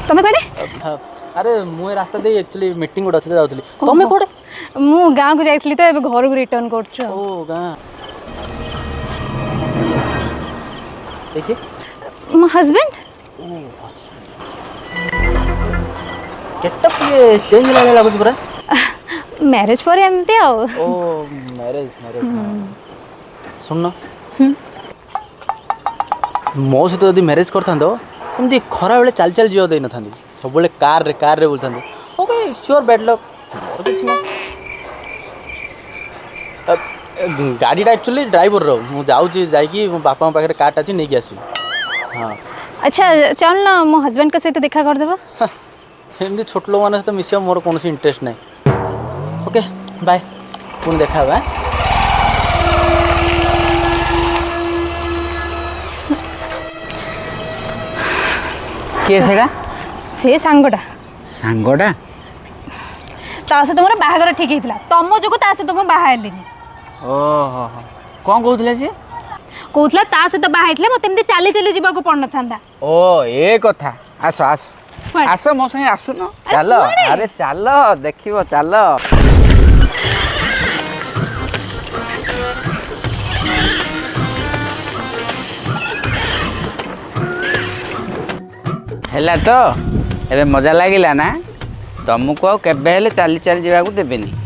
तमे कोडे अरे मु रास्ता दे एक्चुअली मीटिंग गोटे अच्छे जाऊली तमे कोडे मु गाँव को जाइली तो घर को रिटर्न कर ओ गाँ देखिए मो हस्बैंड गेटअप ये चेंज लागे लागुच पूरा मैरिज पर एमती आ ओ मैरिज मैरिज सुन मो सहित यदि मैरिज करता एमती खरा बेले चल चल जीव दे न सब कार रे बोलता ओके श्योर बैड लक और किसी गाड़ीटा एक्चुअली ड्राइवर रो मु जाऊँ जाकि मो बापा पाखे कार अच्छी नहीं आसू हाँ अच्छा चल ना मो हस्बैंड के सहित देखा कर देबा एमती छोट लोग मान सहित मिसिया मोर कौन इंटरेस्ट ना ओके बाय पुणी देखा हुआ किए सेटा से सांगटा सांगटा ता सहित मोर बाहागर ठीक होता तुम जो ता सहित मुझे बाहर ओहो कौन कहूला सी कहूला ता सहित बाहर मत एमती चली चली जावाक पड़ ना ओ ए कथा आस आस आस मो संगे आसुन चल अरे चल देखियो चल है तो ए मजा लगिला ना तुमको केबे हेले चली चली जावाक देबेनी